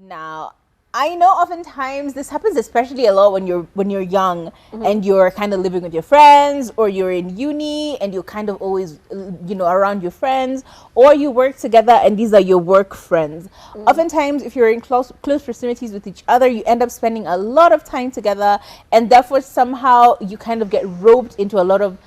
Now, I know oftentimes this happens especially a lot when you're young and you're kind of living with your friends, or you're in uni and you're kind of always around your friends, or you work together and these are your work friends. Oftentimes, if you're in close proximities with each other, you end up spending a lot of time together, and therefore somehow you kind of get roped into a lot of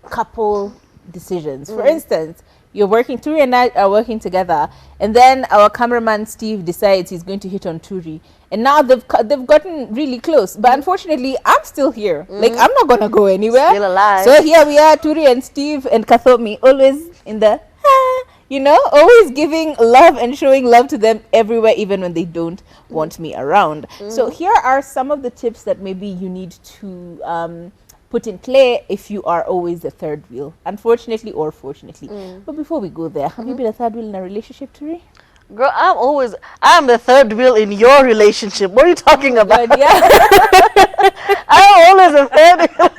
couple decisions. For instance, Turi and I are working together, and then our cameraman Steve decides he's going to hit on Turi, and now they've gotten really close. But unfortunately, I'm still here. Like, I'm not gonna go anywhere. Still alive. So here we are, Turi and Steve and Kathomi, always in the always giving love and showing love to them everywhere, even when they don't want me around. So here are some of the tips that maybe you need to put in play if you are always the third wheel, unfortunately or fortunately. But before we go there, have you been a third wheel in a relationship, Turi? Girl, I'm the third wheel in your relationship. What are you talking about? God, yeah. I'm always a third wheel.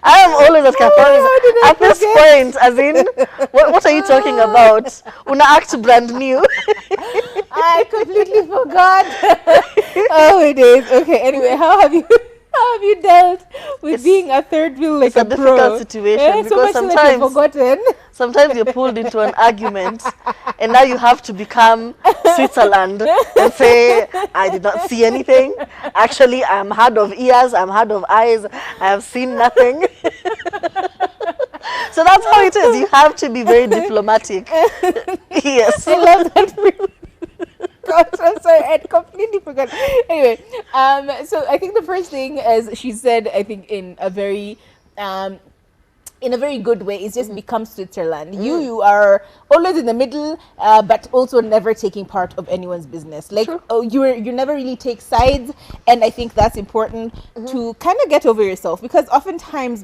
I am always a Catholic. At this point, as in, what are you talking about? Una act brand new. I completely forgot. Oh, it is. Okay, anyway, how have you dealt with being a third wheel like a pro? It's a difficult situation because sometimes you're pulled into an argument and now you have to become Switzerland and say, I did not see anything. Actually, I'm hard of ears, I'm hard of eyes, I have seen nothing. So that's how it is. You have to be very diplomatic. Yes. I love that. Gosh, I'm sorry, I completely forgot. Anyway, so I think the first thing, as she said, I think in a very good way, is just become Switzerland. You are always in the middle, but also never taking part of anyone's business. Like, you never really take sides, and I think that's important to kind of get over yourself, because oftentimes,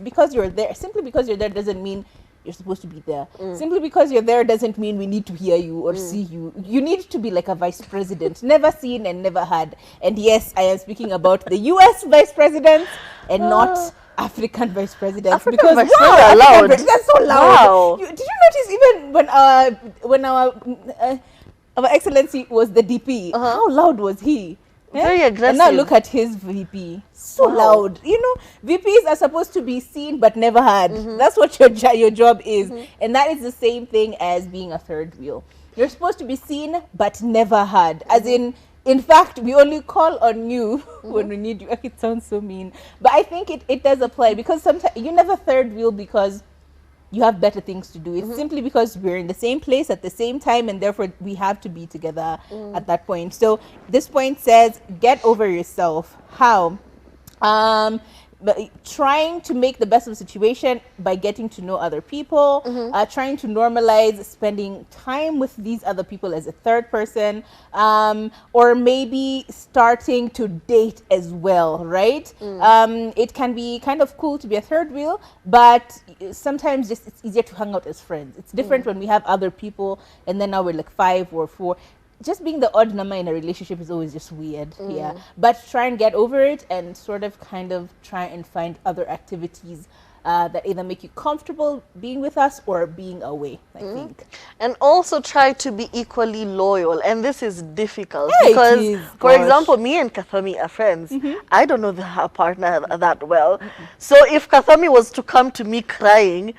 simply because you're there doesn't mean you're supposed to be there. Simply because you're there doesn't mean we need to hear you or see you. You need to be like a vice president, never seen and never had. And yes, I am speaking about the US vice president and not African vice president. Because loud. That's so loud. Wow. Did you notice even when our excellency was the DP, how loud was he? Very aggressive. And now look at his VP. So loud. VPs are supposed to be seen but never heard. That's what your job is. And that is the same thing as being a third wheel. You're supposed to be seen but never heard. As in fact, we only call on you when we need you. It sounds so mean. But I think it does apply, because sometimes you never third wheel because you have better things to do. It's simply because we're in the same place at the same time, and therefore we have to be together at that point. So this point says, get over yourself. How? But trying to make the best of the situation by getting to know other people, trying to normalize spending time with these other people as a third person, or maybe starting to date as well, right? It can be kind of cool to be a third wheel, but sometimes just it's easier to hang out as friends. It's different when we have other people, and then now we're like 5 or 4. Just being the odd number in a relationship is always just weird. But try and get over it, and sort of kind of try and find other activities that either make you comfortable being with us or being away, I think. And also try to be equally loyal, and this is difficult because, for example, me and Kathomi are friends. I don't know her partner that well. So if Kathomi was to come to me crying,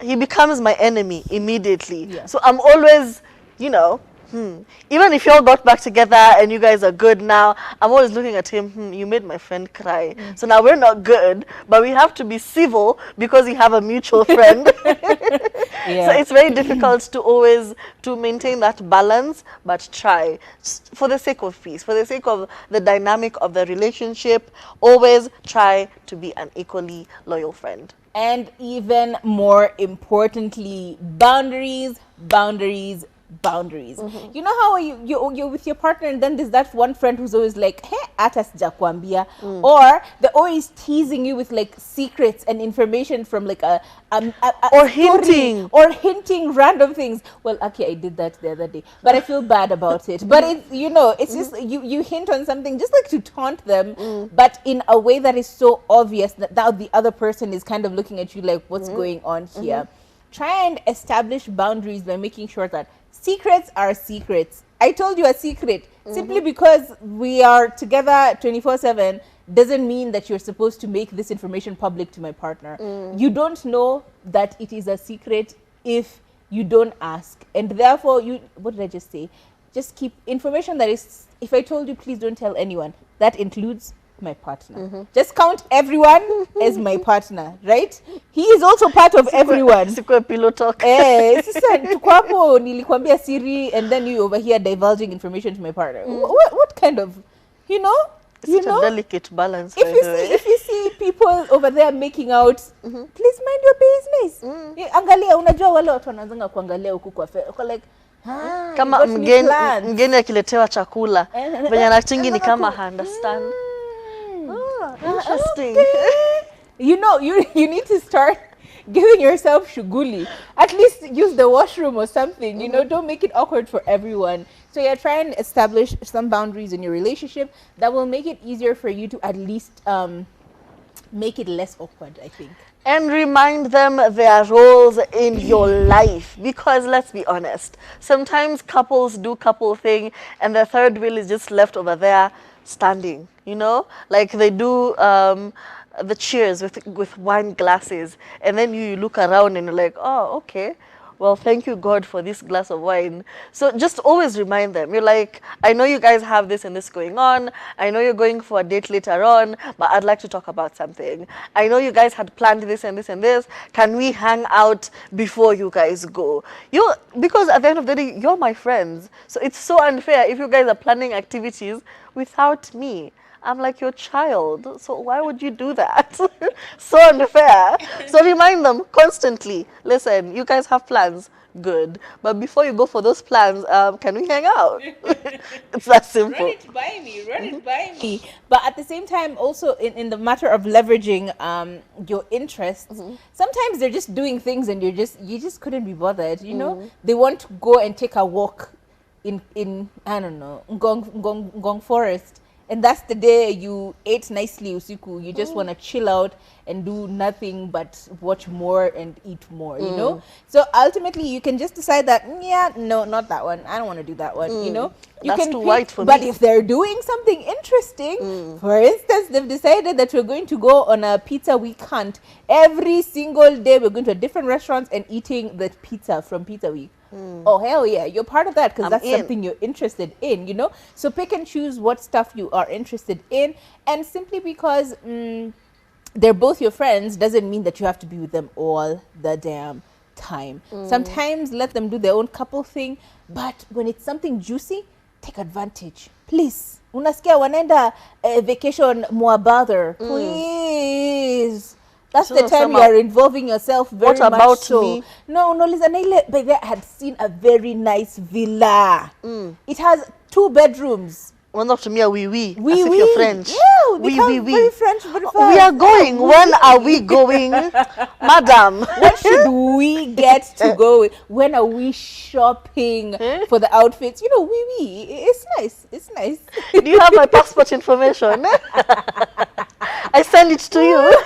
he becomes my enemy immediately. So I'm always, even if you all got back together and you guys are good now, I'm always looking at him, you made my friend cry. So now we're not good, but we have to be civil because we have a mutual friend. So it's very difficult to always to maintain that balance, but try. For the sake of peace, for the sake of the dynamic of the relationship, always try to be an equally loyal friend. And even more importantly, boundaries. You know how you're with your partner, and then there's that one friend who's always like, hey, ata sijakwambia, or they're always teasing you with like secrets and information from like a or hinting random things. Well, okay, I did that the other day, but I feel bad about it. But it's it's just you hint on something just like to taunt them, but in a way that is so obvious that the other person is kind of looking at you like, what's going on here? Try and establish boundaries by making sure that secrets are secrets. I told you a secret. Simply because we are together 24/7 doesn't mean that you're supposed to make this information public to my partner. You don't know that it is a secret if you don't ask. And therefore, what did I just say? Just keep information that is, if I told you, please don't tell anyone, that includes my partner. Just count everyone as my partner, right? He is also part of everyone. Pillow talk. Sasa tuko hapo nilikwambia siri and then you over here divulging information to my partner. What kind of, you know? It's a delicate balance. If you see people over there making out, please mind your business. Angalia, unajua wale watu wanaanza kuangalia huku kwa like kama mgeni akiletewa chakula venye anachingi ni kama understand. Interesting. You know, you need to start giving yourself shughuli. At least use the washroom or something. You know, don't make it awkward for everyone. So you're trying to establish some boundaries in your relationship that will make it easier for you to at least make it less awkward, I think. And remind them their roles in your life. Because let's be honest, sometimes couples do couple thing and the third wheel is just left over there standing, you know? Like they do the cheers with wine glasses. And then you look around and you're like, oh, okay. Well, thank you, God, for this glass of wine. So just always remind them. You're like, I know you guys have this and this going on. I know you're going for a date later on, but I'd like to talk about something. I know you guys had planned this and this and this. Can we hang out before you guys go? Because at the end of the day, you're my friends. So it's so unfair if you guys are planning activities without me. I'm like your child, so why would you do that? So unfair. So remind them constantly, listen, you guys have plans, good. But before you go for those plans, can we hang out? It's that simple. Run it by me. But at the same time, also in the matter of leveraging your interests, sometimes they're just doing things and you just couldn't be bothered, you know? They want to go and take a walk in I don't know, Ngong Forest. And that's the day you ate nicely, usiku. You just want to chill out and do nothing but watch more and eat more, you know? So ultimately, you can just decide that, yeah, no, not that one. I don't want to do that one, you know? That's too white for me. But if they're doing something interesting, for instance, they've decided that we're going to go on a pizza week hunt. Every single day, we're going to different restaurants and eating the pizza from Pizza Week. Oh, hell yeah, you're part of that because that's something you're interested in, you know? So pick and choose what stuff you are interested in, and simply because they're both your friends doesn't mean that you have to be with them all the damn time. Sometimes let them do their own couple thing, but when it's something juicy, take advantage. Please. Unasikia wanaenda vacation Moabother. Please. That's the time you are involving yourself very much. What about so. Me? No, listen, baby, I had seen a very nice villa. It has 2 bedrooms. Well, not to me, we. As if you're French. Yeah, we very French, very fast. We are going. When are we going? Madam. When should we get to go? When are we shopping for the outfits? You know, it's nice. It's nice. Do you have my passport information? I send it to you.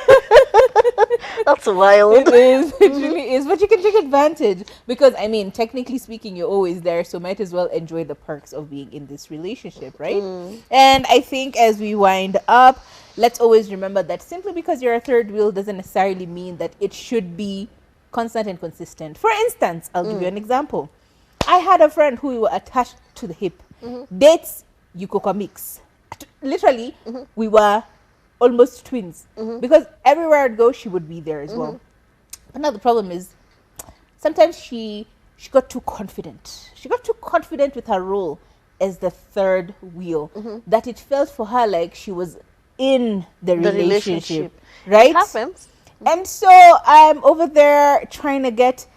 That's wild. It is. It really is. But you can take advantage because, I mean, technically speaking, you're always there. So might as well enjoy the perks of being in this relationship, right? And I think as we wind up, let's always remember that simply because you're a third wheel doesn't necessarily mean that it should be constant and consistent. For instance, I'll give you an example. I had a friend who we were attached to the hip. Dates, Yukoka mix. Literally, we were almost twins because everywhere I'd go, she would be there as well. But now the problem is sometimes she got too confident. She got too confident with her role as the third wheel that it felt for her like she was in the relationship. Right? It happens. And so I'm over there trying to get,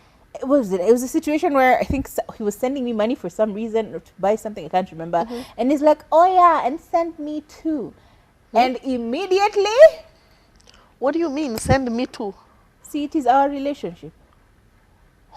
what was it? It was a situation where I think he was sending me money for some reason or to buy something, I can't remember. And he's like, oh yeah, and send me too. And immediately, what do you mean, send me too? See, it is our relationship.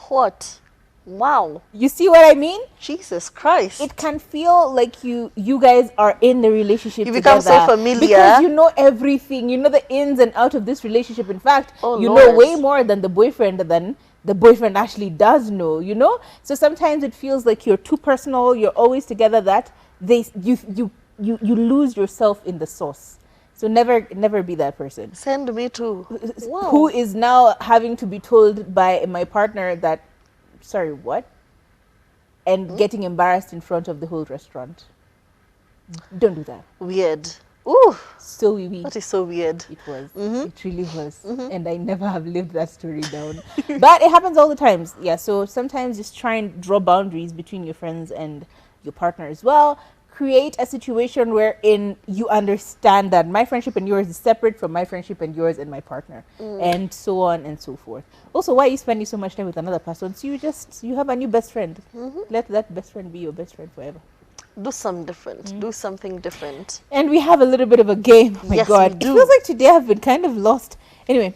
What? Wow. You see what I mean? Jesus Christ. It can feel like you guys are in the relationship together. You become so familiar. Because you know everything. You know the ins and outs of this relationship. In fact, you know way more than the boyfriend than the boyfriend actually does know, you know? So sometimes it feels like you're too personal, you're always together, that you lose yourself in the sauce. So never be that person. Send me too. Wow. Who is now having to be told by my partner that, sorry, what? And getting embarrassed in front of the whole restaurant. Don't do that. Weird. Ooh. So wee. That is so weird. It was. It really was. And I never have lived that story down. But it happens all the times. Yeah, so sometimes just try and draw boundaries between your friends and your partner as well. Create a situation wherein you understand that my friendship and yours is separate from my friendship and yours and my partner, and so on and so forth. Also, why are you spending so much time with another person? So you have a new best friend. Let that best friend be your best friend forever. Do something different. Do something different. And we have a little bit of a game. Oh my Yes, God. we It do. feels like today I've been kind of lost. Anyway,